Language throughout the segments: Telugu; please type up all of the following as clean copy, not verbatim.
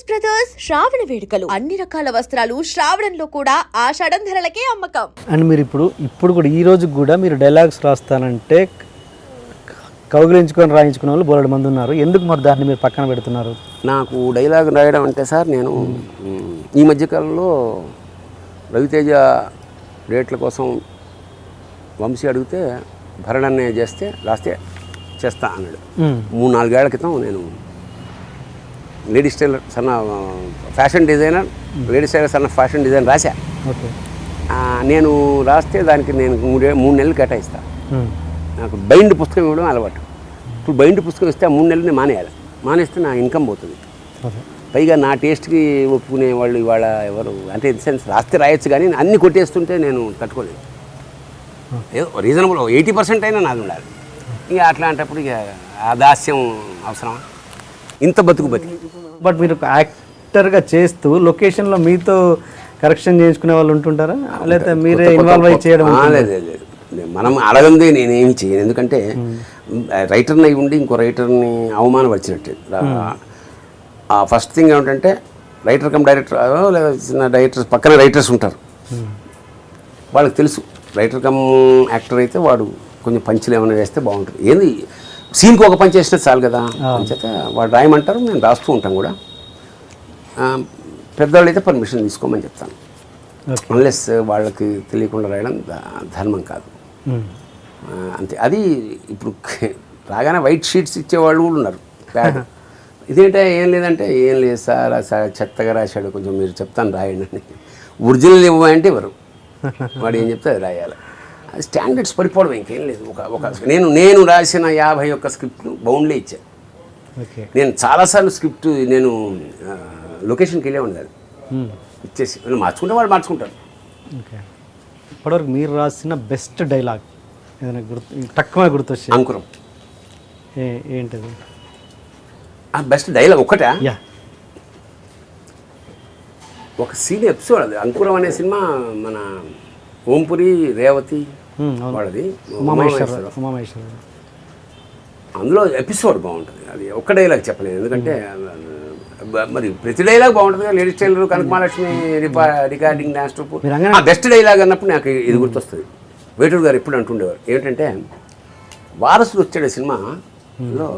శారీస్ బ్రదర్స్ శ్రావణ వేడుకలు అన్ని రకాల వస్త్రాలు శ్రావణంలో కూడా ఆషాఢం ధరలకే అమ్మకం. అండ్ మీరు ఇప్పుడు కూడా ఈ రోజు కూడా మీరు డైలాగ్స్ రాస్తానంటే కౌగిలించుకొని రాయించుకునే వాళ్ళు బోలెడు మంది ఉన్నారు. ఎందుకు మరి దాన్ని మీరు పక్కన పెడుతున్నారు? నాకు డైలాగ్ రాయడం అంటే సార్, నేను ఈ మధ్యకాలంలో రవితేజ రేట్ల కోసం వంశీ అడిగితే భరణన్నే రాస్తే చేస్తా అన్నాడు. 3-4 ఏళ్ల క్రితం నేను లేడీస్ టైలర్ సన్న ఫ్యాషన్ డిజైనర్, లేడీస్ టైలర్ సన్న ఫ్యాషన్ డిజైన్ రాశా. నేను రాస్తే దానికి నేను 3 నెలలు కేటాయిస్తాను. నాకు బైండ్ పుస్తకం ఇవ్వడం అలవాటు. ఇప్పుడు బైండ్ పుస్తకం ఇస్తే 3 నెలలు నేను మానేస్తే నా ఇన్కమ్ పోతుంది. పైగా నా టేస్ట్కి ఒప్పుకునే వాళ్ళు ఇవాళ ఎవరు అంటే ఇన్ సెన్స్ రాస్తే రాయొచ్చు, కానీ అన్నీ కొట్టేస్తుంటే నేను తట్టుకోలేదు. ఏదో రీజనబుల్ 80% అయినా నాది ఉండాలి. ఇక అట్లాంటప్పుడు ఇక ఆ దాస్యం అవసరం, ఇంత బతుకు. బట్ మీరు యాక్టర్గా చేస్తూ లొకేషన్లో మీతో కరెక్షన్ చేయించుకునే వాళ్ళు ఉంటుంటారా, లేకపోతే మీరే ఇన్వాల్వ్ అయ్యి చేయడం? లేదు, మనం అడగందే నేనేమి చేయను. ఎందుకంటే రైటర్ని అయి ఉండి ఇంకో రైటర్ని అవమానపరిచినట్టు. ఫస్ట్ థింగ్ ఏమిటంటే రైటర్ కమ్ డైరెక్టర్ లేదా చిన్న డైరెక్టర్స్ పక్కన రైటర్స్ ఉంటారు, వాళ్ళకి తెలుసు రైటర్ కమ్ యాక్టర్ అయితే వాడు కొంచెం పంచులు ఏమైనా వేస్తే బాగుంటుంది. ఏంది సీన్కి ఒక పంచ్ వేసినా చాలు కదా అంచేత వాడు రాయమంటారు, నేను రాస్తూ ఉంటాను కూడా. పెద్దవాళ్ళు అయితే పర్మిషన్ తీసుకోమని చెప్తాను. అన్లెస్ వాళ్ళకి తెలియకుండా రాయడం ధర్మం కాదు అంతే. అది ఇప్పుడు రాగానే వైట్ షీట్స్ ఇచ్చేవాళ్ళు కూడా ఉన్నారు. ఇదేంటే ఏం లేదంటే ఏం లేదు సార్ చెత్తగా రాశాడు, కొంచెం మీరు చెప్తాను రాయండి అని. ఒరిజినల్ ఇవ్వమంటే ఎవరు వాడు ఏం చెప్తే అది రాయాలి. అది స్టాండర్డ్స్ పడిపోవడం, ఇంకేం లేదు. నేను రాసిన 51 స్క్రిప్ట్లు బౌండ్లే ఇచ్చాను. నేను చాలాసార్లు స్క్రిప్ట్ నేను లొకేషన్కి వెళ్ళే ఉండాలి, ఇచ్చేసి మార్చుకుంటే వాళ్ళు మార్చుకుంటారు. ఇప్పటివరకు మీరు రాసిన బెస్ట్ డైలాగ్ ఏదైనా తక్కువ గుర్తొచ్చి? అంకురం. ఏంటది ఆ బెస్ట్ డైలాగ్? ఒకటే ఒక సీన్ ఎపిసోడ్ అది. అంకురం అనే సినిమా మన ఓంపురి రేవతి వాళ్ళది, అందులో ఎపిసోడ్ బాగుంటుంది. అది ఒక్క డైలాగ్ చెప్పలేదు, ఎందుకంటే మరి ప్రతి డైలాగ్ బాగుంటుంది కదా. Ladies tailor, Kanakamahalakshmi, recording, dance troupe. ఆ బెస్ట్ డైలాగ్ అన్నప్పుడు నాకు ఇది గుర్తొస్తుంది. వేటూరు గారు ఎప్పుడు అంటుండేవారు ఏంటంటే, వారసుడు వచ్చాడు సినిమాలో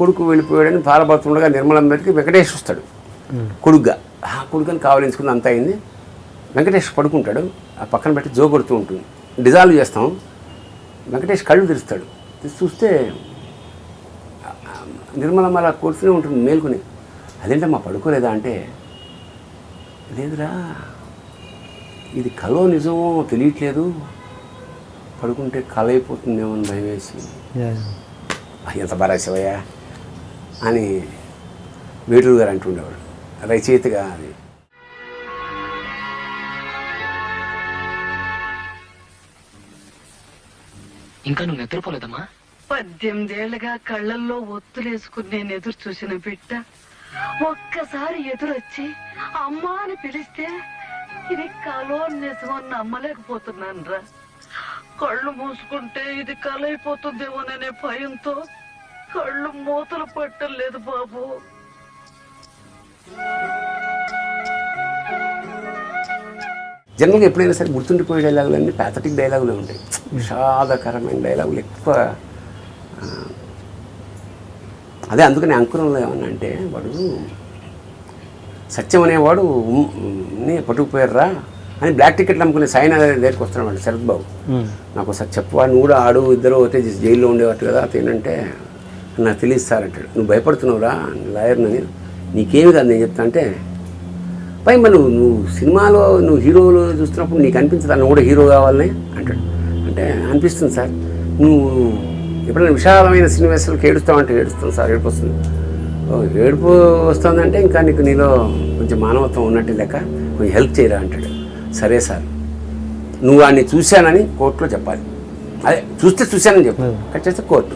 కొడుకు వెళ్ళిపోయాడని బాధపడుతుండగా నిర్మలందరికి వెంకటేష్ వస్తాడు కొడుగ్గా. కొడుకుని కావాలించుకుని అంతా అయింది. వెంకటేష్ పడుకుంటాడు, ఆ పక్కన పెట్టి జో కొడుతూ ఉంటుంది. డిజాల్వ్ చేస్తాం, వెంకటేష్ కళ్ళు తెరుస్తాడు. చూస్తే నిర్మలమ్మ అలా కొడుతూనే ఉంటుంది మేల్కొని. అదేంటమ్మా పడుకోలేదా అంటే, లేదురా ఇది కలో నిజమో తెలియట్లేదు, పడుకుంటే కళ అయిపోతుందేమో అని భయం వేసి. ఎంత బారాశివయ్యా అని వేటూరు గారు అంటుండేవాడు రచయితగా. అది ఇంకా నువ్వు నిద్రపోలేదమ్మా? 18 ఏళ్లుగా కళ్ళల్లో ఒత్తులేసుకుని నేను ఎదురు చూసిన బిడ్డ ఒక్కసారి ఎదురొచ్చి అమ్మా అని పిలిస్తే ఇది కలో నిజమో నమ్మలేకపోతున్నాను రా. కళ్ళు మూసుకుంటే ఇది కల అయిపోతుందేమోననే భయంతో కళ్ళు మూతలు పట్టం లేదు బాబు. జనరల్గా ఎప్పుడైనా సరే గుర్తుండిపోయే డైలాగులు అన్నీ ప్యాథటిక్ డైలాగులే ఉంటాయి. విషాదకరమైన డైలాగులు ఎక్కువ. అదే అందుకని అంకురంలో ఏమన్నా అంటే, వాడు సత్యం అనేవాడు పట్టుకుపోయారా అని బ్లాక్ టికెట్లు అమ్ముకునే సాయిన దగ్గరికి వస్తున్నాడు వాడు శరత్ బాబు. నాకు ఒకసారి చెప్పవాడు, నువ్వు కూడా ఆడు ఇద్దరు ఒకటే జైల్లో ఉండేవాడు కదా అతేనంటే, నాకు తెలియదు సార్ అంటాడు. నువ్వు భయపడుతున్నావురా లాయర్నని, నీకేమి కాదు నేను చెప్తా అంటే, పై మరి నువ్వు సినిమాలో నువ్వు హీరోలు చూస్తున్నప్పుడు నీకు అనిపించదు నువ్వు కూడా హీరో కావాలని అంటాడు. అంటే అనిపిస్తుంది సార్. నువ్వు ఎప్పుడైనా విశాలమైన సన్నివేశాలకు ఏడుస్తావంటే ఏడుస్తాను సార్, ఏడుపు వస్తుంది. ఏడుపు వస్తుందంటే ఇంకా నీలో కొంచెం మానవత్వం ఉన్నట్టు లెక్క, కొంచెం హెల్ప్ చేయరా అంటాడు. సరే సార్, నువ్వు వాడిని చూశానని కోర్టులో చెప్పాలి. అదే చూశానని చెప్పు. కట్ చేస్తే కోర్టు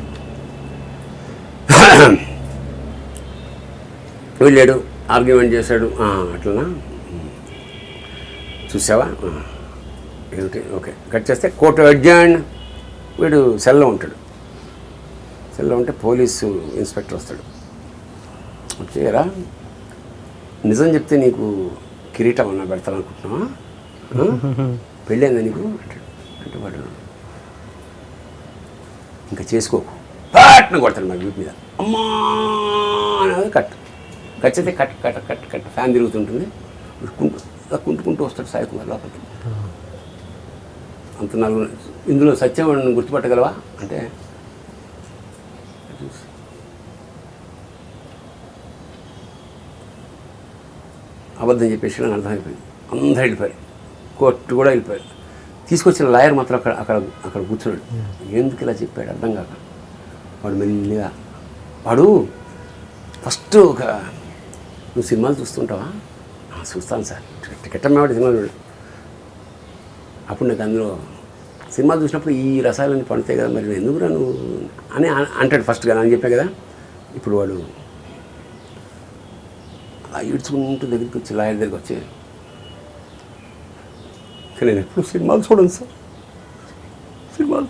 వెళ్ళాడు, ఆర్గ్యుమెంట్ చేశాడు. అట్లనా చూసావా ఏమిటి? ఓకే. కట్ చేస్తే కోర్టు అడ్జర్న్. వీడు సెల్లో ఉంటాడు. సెల్లో ఉంటే పోలీసు ఇన్స్పెక్టర్ వస్తాడు. వచ్చేయరా నిజం చెప్తే నీకు కిరీటం అన్న పెడతాను అనుకుంటున్నావా, పెళ్ళైందా నీకు అంటే వాడు ఇంకా చేసుకోకు పట్న కొడతాడు మా వీపు మీద, అమ్మా అనేది ఖచ్చితంగా కట్ ఫ్యాన్ తిరుగుతుంటుంది, కుంటుకుంటూ వస్తాడు సాయి కుమార్ లోపలికి. అంత నలుగురు ఇందులో సత్యం గుర్తుపట్టగలవా అంటే అబద్ధం చెప్పేసి అని అర్థమైపోయింది. అందరూ వెళ్ళిపోయారు, కోర్టు కూడా వెళ్ళిపోయారు. తీసుకొచ్చిన లాయర్ మాత్రం అక్కడ కూర్చున్నాడు. ఎందుకు ఇలా చెప్పాడు అర్థం కాక వాడు మెల్లిగా వాడు ఫస్ట్ ఒక నువ్వు సినిమాలు చూస్తుంటావా, చూస్తాను సార్ టికెట్ అమ్మేవాడు సినిమాలు చూడు. అప్పుడు నాకు అందులో సినిమాలు చూసినప్పుడు ఈ రసాయనాన్ని పండుతాయి కదా, మరి ఎందుకురా నువ్వు అని అంటాడు ఫస్ట్ కదా అని చెప్పా కదా. ఇప్పుడు వాడు అలా ఈడ్చుకుంటూ దగ్గరికి వచ్చి లాయర్ దగ్గరికి వచ్చి నేను ఎప్పుడు సినిమాలు చూడను సార్, సినిమాలు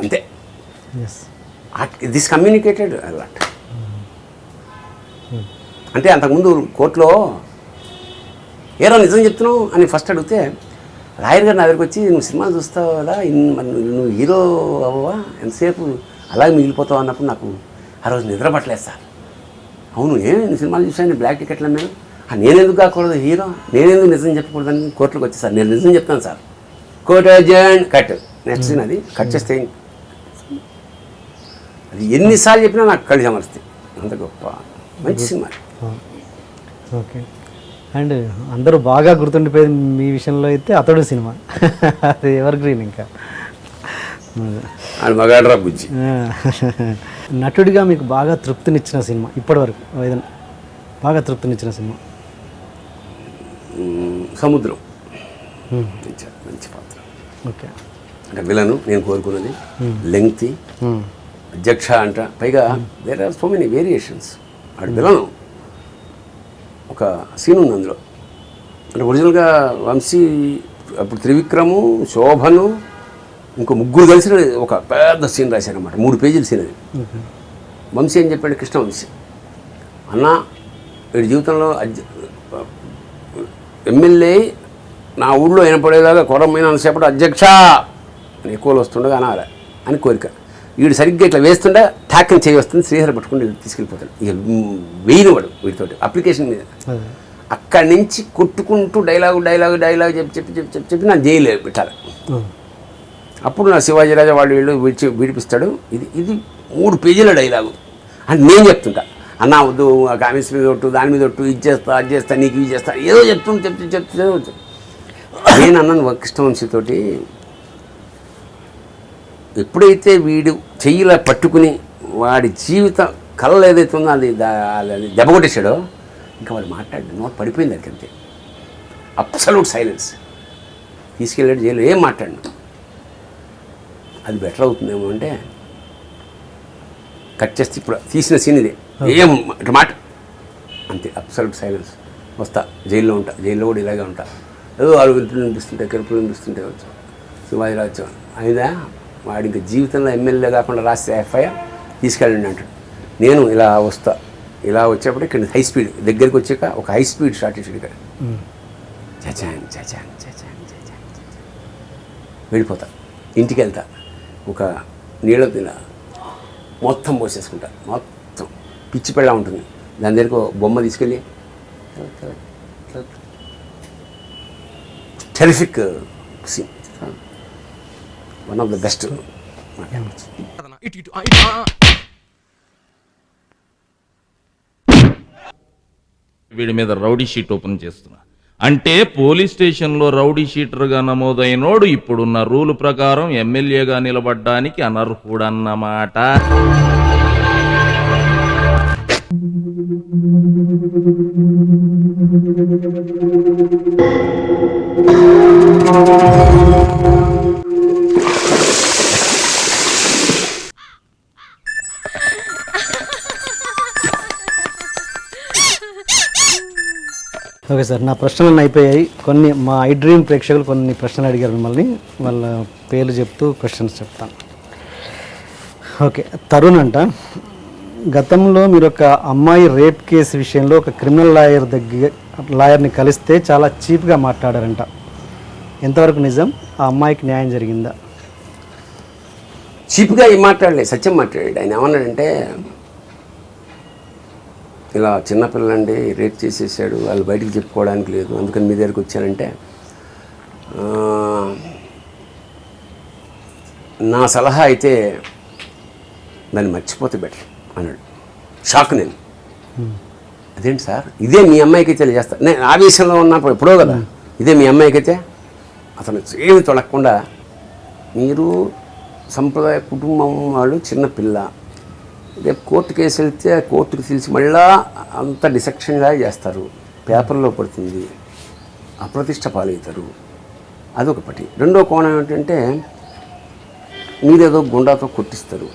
అంతే. This communicated a lot. అంటే అంతకుముందు కోర్టులో ఏరో నిజం చెప్తున్నావు అని ఫస్ట్ అడిగితే లాయర్ గారు నా దగ్గరికి వచ్చి నువ్వు సినిమాలు చూస్తావు కదా, నువ్వు హీరో అవ్వవా, ఎంతసేపు అలాగే మిగిలిపోతావు అన్నప్పుడు నాకు ఆ రోజు నిద్ర పట్టలేదు సార్. అవును నేను సినిమాలు చూసాను, బ్లాక్ టికెట్లు అమ్మాను, నేనెందుకు కాకూడదు హీరో, నేనెందుకు నిజం చెప్పకూడదని కోర్టులోకి వచ్చి సార్ నేను నిజం చెప్తాను sir, court urgent cut next scene అది కట్ చేస్తే అది ఎన్నిసార్లు చెప్పినా నాకు కళ్ళు సమర్స్తాయి, అంత గొప్ప మంచి సినిమా. ఓకే. అండ్ అందరూ బాగా గుర్తుండిపోయేది మీ విషయంలో అయితే అతడు సినిమా, అది ఎవర్ గ్రీన్. ఇంకా మగాడ్రా బుజ్జి. నటుడిగా మీకు బాగా తృప్తినిచ్చిన సినిమా ఇప్పటివరకు ఏదైనా బాగా తృప్తినిచ్చిన సినిమా? సముద్రం మంచి పాత్ర. ఓకే. అంటే విలను నేను కోరుకున్నది లెంగ్తీ అధ్యక్ష అంట, పైగా there are so many variations. అటు విలను ఒక సీన్ ఉంది అందులో, అంటే ఒరిజినల్గా వంశీ అప్పుడు త్రివిక్రము శోభను ఇంకో ముగ్గురు కలిసి ఒక పెద్ద సీన్ రాశారన్నమాట, 3 పేజీల సీన్ అది. వంశీ అని చెప్పాడు, కృష్ణ వంశీ అన్న వీడి జీవితంలో ఎమ్మెల్యే నా ఊళ్ళో వినపడేలాగా కొరమైన అంతసేపటి అధ్యక్ష అని ఎక్కువలో వస్తుండగా అనాలి అని కోరిక. వీడు సరిగ్గా ఇట్లా వేస్తుండే ఠాక్కని చేయి వస్తుంది, శ్రీహరి పట్టుకుని తీసుకెళ్ళిపోతాడు. ఇక వేయిన వాడు వీటితోటి అప్లికేషన్ మీద అక్కడి నుంచి కొట్టుకుంటూ డైలాగు చెప్పి నా జైలు పెట్టాలి. అప్పుడు నా శివాజీరాజా వాళ్ళు వీళ్ళు విడిపిస్తాడు. ఇది 3 పేజీల డైలాగు అని నేను చెప్తుంటా, అన్నా వద్దు కామెంట్స్ మీద ఒట్టు దాని మీద ఒట్టు ఇది చేస్తా అది చేస్తా నీకు ఇది చేస్తా ఏదో చెప్తే నేను అన్నాను కృష్ణవంశీతోటి, ఎప్పుడైతే వీడు చెయ్యిలా పట్టుకుని వాడి జీవిత కళలు ఏదైతే ఉందో అది దెబ్బకొట్టేశాడో ఇంకా వాడు మాట్లాడి నోట్ పడిపోయింది అక్కడికంతే. Absolute silence. తీసుకెళ్ళాడు జైలు, ఏం మాట్లాడినా అది బెటర్ అవుతుందేమో అంటే కట్ చేస్తే ఇప్పుడు తీసిన సీన్ ఇదే, ఏం మాట అంతే, అబ్సల్యూట్ సైలెన్స్. వస్తా జైల్లో ఉంటా, జైల్లో కూడా ఇలాగే ఉంటా, ఏదో వాళ్ళు వింటులు వినిపిస్తుంటాయి, కెరుపులు వినిపిస్తుంటాయి. వచ్చు శివాజీరాజు అయినా వాడి ఇంకా జీవితంలో ఎమ్మెల్యే కాకుండా రాస్తే ఎఫ్ఐఆర్ తీసుకెళ్ళండి అంటాడు. నేను ఇలా వస్తా, ఇలా వచ్చేప్పుడు ఇక్కడ హై స్పీడ్ దగ్గరికి వచ్చాక ఒక హై స్పీడ్ షార్ట్ ఇచ్చాడు ఇక్కడ, చచాన్ చచాన్ చచాన్ చచాన్ వెళ్ళిపోతా. ఇంటికి వెళ్తా, ఒక నీళ్ళ తిన మొత్తం పోసేసుకుంటా, మొత్తం పిచ్చి పెళ్ళ ఉంటుంది. దాని దగ్గరకు బొమ్మ తీసుకెళ్ళి terrific scene, one of the best. వీడి మీద రౌడీ షీట్ ఓపెన్ చేస్తున్నా అంటే పోలీస్ స్టేషన్లో రౌడీ షీటర్గా నమోదైనోడు ఇప్పుడున్న రూల్ ప్రకారం ఎమ్మెల్యేగా నిలబడ్డానికి అనర్హుడన్నమాట. ఓకే సార్, నా ప్రశ్నలు అయిపోయాయి. కొన్ని మా ఐ డ్రీమ్ ప్రేక్షకులు కొన్ని ప్రశ్నలు అడిగారు మిమ్మల్ని, వాళ్ళ పేర్లు చెప్తూ క్వశ్చన్స్ చెప్తాను. ఓకే, తరుణ్ అంట, గతంలో మీరు ఒక అమ్మాయి రేప్ కేసు విషయంలో ఒక క్రిమినల్ లాయర్ని కలిస్తే చాలా చీప్గా మాట్లాడారంట. ఎంతవరకు నిజం? ఆ అమ్మాయికి న్యాయం జరిగిందా? చీప్గా ఏం మాట్లాడలేదు, సత్యం మాట్లాడాడు. ఆయన ఏమన్నాడంటే, ఇలా చిన్నపిల్లండి రేప్ చేసేసాడు, వాళ్ళు బయటికి చెప్పుకోవడానికి లేదు, అందుకని మీ దగ్గరికి వచ్చానంటే నా సలహా అయితే దాన్ని మర్చిపోతే బెటర్ అన్నాడు. షాక్ నేను. అదేంటి సార్, ఇదే మీ అమ్మాయికి అయితే చేస్తా, నేను ఆవేశంలో ఉన్నప్పుడు ఎప్పుడో కదా, ఇదే మీ అమ్మాయికి అయితే అతను ఏమి తొలగకుండా, మీరు సంప్రదాయ కుటుంబం వాళ్ళు చిన్నపిల్ల, రేపు కోర్టు కేసు వెళ్తే కోర్టుకి తెలిసి మళ్ళా అంత డిసెక్షన్గా చేస్తారు, పేపర్లో పడుతుంది, అప్రతిష్ట పాలవుతారు. అదొకటి. రెండో కోణం ఏంటంటే, మీరేదో గుండాతో కొట్టిస్తారు,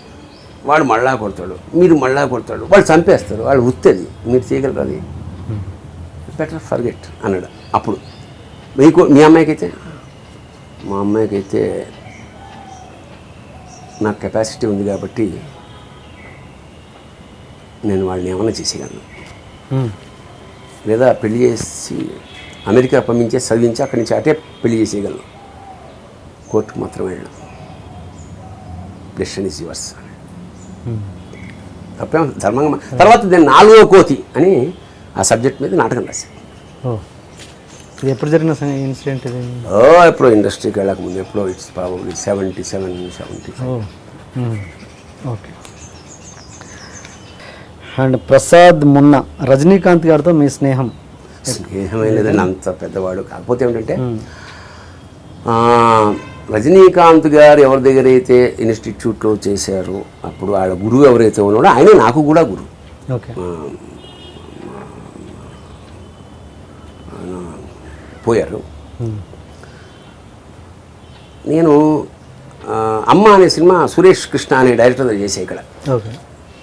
వాడు మళ్ళా కొడతాడు, మీరు మళ్ళా కొడతాడు, వాళ్ళు చంపేస్తారు, వాళ్ళు ఉత్తది, మీరు చేయగలరు, అది బెటర్ ఫర్గెట్ అన్నాడు. అప్పుడు మీ అమ్మాయికైతే, మా అమ్మాయికైతే నాకు కెపాసిటీ ఉంది కాబట్టి నేను వాళ్ళని ఏమన్నా చేసేయగలను, లేదా పెళ్లి చేసి అమెరికా పంపించే చదివించి అక్కడి నుంచి అటే పెళ్లి చేసేయగలను, కోర్టుకు మాత్రం వెళ్ళను, డెసిషన్ ఈజ్ యువర్స్. తప్పేమో ధర్మంగా. తర్వాత దాన్ని 4వ కోతి అని ఆ సబ్జెక్ట్ మీద నాటకం రాశాను. ఇది ఎప్పుడు జరిగిన ఇన్సిడెంట్ ఇది? ఎప్పుడో ఇండస్ట్రీకి వెళ్ళకముందు, ఎప్పుడో it's probably 77-75. Okay. And Prasad మొన్న రజనీకాంత్ గారితో మీ స్నేహం? స్నేహమే లేదండి, అంత పెద్దవాడు. కాకపోతే ఏమిటంటే, రజనీకాంత్ గారు ఎవరి దగ్గర అయితే ఇన్స్టిట్యూట్లో చేశారో అప్పుడు వాళ్ళ గురువు ఎవరైతే ఉన్నాడో ఆయన నాకు కూడా గురువు. ఓకే. పోయారు. నేను అమ్మ అనే సినిమా సురేష్ కృష్ణ అనే డైరెక్టర్ చేసే ఇక్కడ. ఓకే.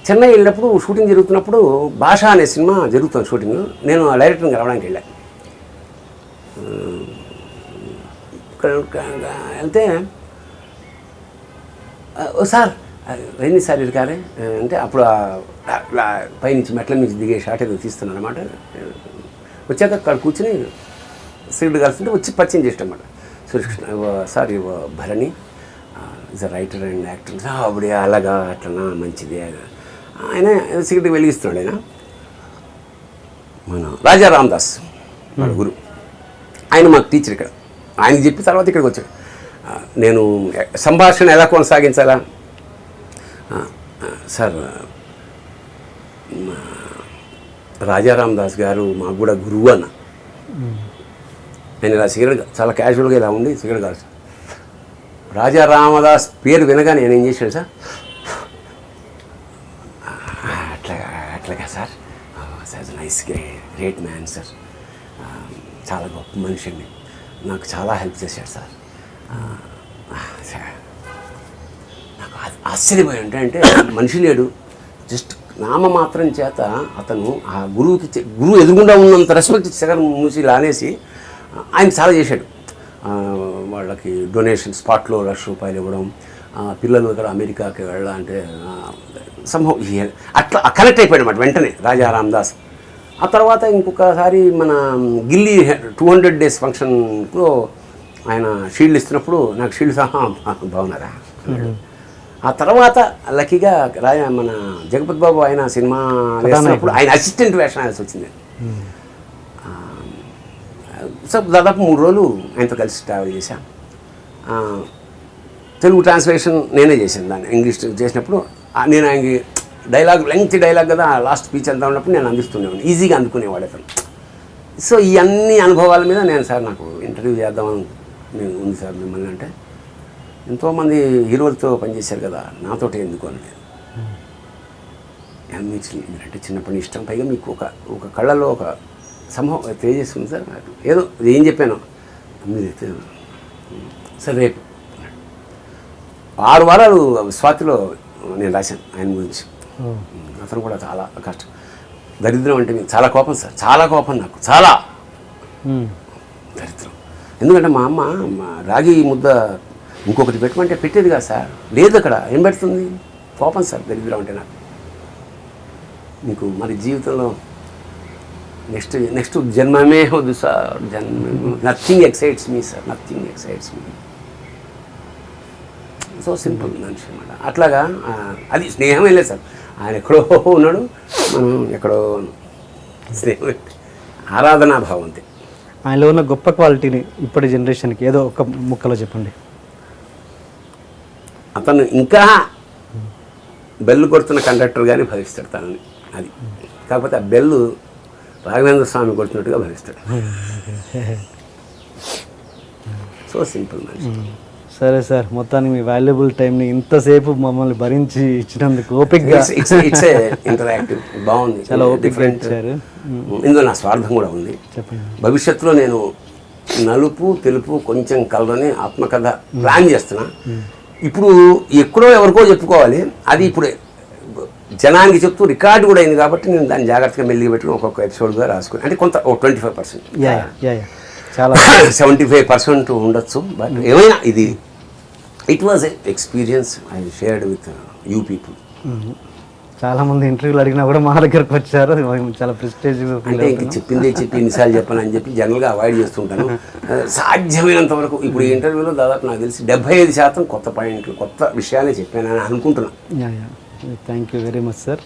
చెన్నై వెళ్ళినప్పుడు షూటింగ్ జరుగుతున్నప్పుడు భాష అనే సినిమా జరుగుతుంది షూటింగ్. నేను ఆ డైరెక్టర్ని కలవడానికి వెళ్ళాను. వెళ్తే సార్ రండి సార్ ఇరుకారే అంటే, అప్పుడు పైనుంచి మెట్ల నుంచి దిగే షాట్ ఏదో తీస్తున్నాను అనమాట. వచ్చాక అక్కడ కూర్చుని సిగరెట్ కాల్స్తుంటే వచ్చి పరిచయం చేసాం అన్నమాట. Suresh Krishna sir Bharani is a writer and actor. అప్పుడే అలాగా అట్లనా మంచిది. ఆయన సిగరెట్ వెలిగిస్తున్నాడు. ఆయన మన రాజా రామదాస్ వాళ్ళ గురు, ఆయన మాకు టీచర్ ఇక్కడ. ఆయనకి చెప్పి తర్వాత ఇక్కడికి వచ్చాడు. నేను సంభాషణ ఎలా కొనసాగించాలా సార్, రాజారామదాస్ గారు మాకు కూడా గురువు అన్న. నేను ఇలా సిగరెట్ చాలా క్యాజువల్గా ఇలా ఉండి సిగరెట్ కాల్చాను. రాజారామదాస్ పేరు వినగా నేను ఏం చేశాను సార్, అట్లాగా sir, nice great man sir, చాలా గొప్ప మనిషి అండి, నాకు చాలా హెల్ప్ చేశాడు సార్. నాకు ఆశ్చర్యపోయి అంటే మనిషి లేడు, జస్ట్ నామమాత్రం చేత అతను ఆ గురువు ఎదురుగుండా ఉన్నంత రెస్పెక్ట్ సెగర్ మూసి లానేసి ఆయన చాలా చేశాడు. వాళ్ళకి డొనేషన్ స్పాట్లో ₹1,00,000 ఇవ్వడం, పిల్లలు దగ్గర అమెరికాకి వెళ్ళాలంటే సంభవం అట్లా కనెక్ట్ అయిపోయాడు అన్నమాట వెంటనే రాజా రామదాస్. ఆ తర్వాత ఇంకొకసారి మన గిల్లీ 200 days ఫంక్షన్లో ఆయన షీల్డ్ ఇస్తున్నప్పుడు నాకు షీల్డ్ సహా బాగున్నారా. ఆ తర్వాత లక్కీగా మన జగపతి బాబు ఆయన సినిమా వేసినప్పుడు ఆయన అసిస్టెంట్ వేషం వేయాల్సి వచ్చింది. సో దాదాపు 3 రోజులు ఆయనతో కలిసి ట్రావెల్ చేశాను. తెలుగు ట్రాన్స్లేషన్ నేనే చేశాను. దాన్ని ఇంగ్లీష్ చేసినప్పుడు నేను ఆయనకి లెంగ్త్ డైలాగ్ కదా, లాస్ట్ స్పీచ్ అంతా ఉన్నప్పుడు నేను అందిస్తుండేవాడిని, ఈజీగా అందుకునేవాడు అతను. సో ఈ అన్ని అనుభవాల మీద నేను సార్ నాకు ఇంటర్వ్యూ చేద్దామని నేను ఉంది సార్ మిమ్మల్ని. అంటే ఎంతోమంది హీరోలతో పనిచేశారు కదా, నాతోటి ఎందుకు అని. మీరంటే చిన్నప్పటి ఇష్టం, పైగా మీకు ఒక కళ్ళలో ఒక సంభవం తెలియజేస్తుంది సార్. ఏదో ఏం చెప్పాను మీరైతే సార్ రేపు 6 వారాలు స్వాతిలో నేను రాశాను ఆయన గురించి. అతను కూడా చాలా కష్టం, దరిద్రం అంటే మీకు చాలా కోపం సార్, చాలా కోపం నాకు, చాలా దరిద్రం. ఎందుకంటే మా అమ్మ రాగి ముద్ద ఇంకొకటి పెట్టమంటే పెట్టేది కాదు సార్, లేదు అక్కడ ఏం పెడుతుంది, కోపం సార్ దరిద్రం అంటే నాకు. మీకు మరి జీవితంలో నెక్స్ట్ జన్మమే వద్దు sir, nothing excites me sir, nothing excites me. So simple మనిషి అన్నమాట. అట్లాగా అది స్నేహమే లేదు సార్. ఆయన ఎక్కడో ఉన్నాడు, మనం ఎక్కడో స్నేహం, ఆరాధనా భావం అంతే. ఆయనలో ఉన్న గొప్ప క్వాలిటీని ఇప్పటి జనరేషన్కి ఏదో ఒక ముక్కలో చెప్పండి. అతను ఇంకా బెల్లు కొడుతున్న కండక్టర్ కానీ భావిస్తాడు తనని. అది కాకపోతే ఆ బెల్లు రాఘవేంద్ర స్వామి కొడుతున్నట్టుగా భావిస్తాడు. సో సింపుల్ మనిషి. సరే సార్, మొత్తానికి మీ వాల్యుబుల్ టైంని ఇంతసేపు మమ్మల్ని భరించి ఇచ్చినందుకు ఓపిక్గా ఇట్స్ ఇంటరాక్టివ్ బాగుంది, చాలా ఓపిక్గా ఇచ్చారు. ఇందులో నా స్వార్థం కూడా ఉంది. చెప్పండి. భవిష్యత్తులో నేను నలుపు తెలుపు కొంచెం కలరని ఆత్మకథ ప్లాన్ చేస్తున్నా. ఇప్పుడు ఎక్కడో ఎవరికో చెప్పుకోవాలి, అది ఇప్పుడు జనానికి చెప్తూ రికార్డు కూడా అయింది కాబట్టి నేను దాన్ని జాగ్రత్తగా మెల్లిగా పెట్టుకుని ఒక్కొక్క ఎపిసోడ్గా రాసుకుని, అంటే కొంత 25%, చాలా 75% ఉండొచ్చు. బట్ ఏమైనా ఇది it was experience I shared with you people. చాలామంది ఇంటర్వ్యూలు అడిగినా కూడా మా దగ్గరకు వచ్చారు. చాలా ప్రెస్టేజ్. అంటే ఇంక చెప్పిందే చెప్పి ఎన్నిసార్లు చెప్పాలని చెప్పి జనరల్గా అవాయిడ్ చేస్తుంటాను. సాధ్యమైనంత వరకు ఇప్పుడు ఈ ఇంటర్వ్యూలో దాదాపు నాకు తెలిసి 75% కొత్త పాయింట్లు, కొత్త విషయాలే చెప్పానని అనుకుంటున్నాను. Thank you very much sir.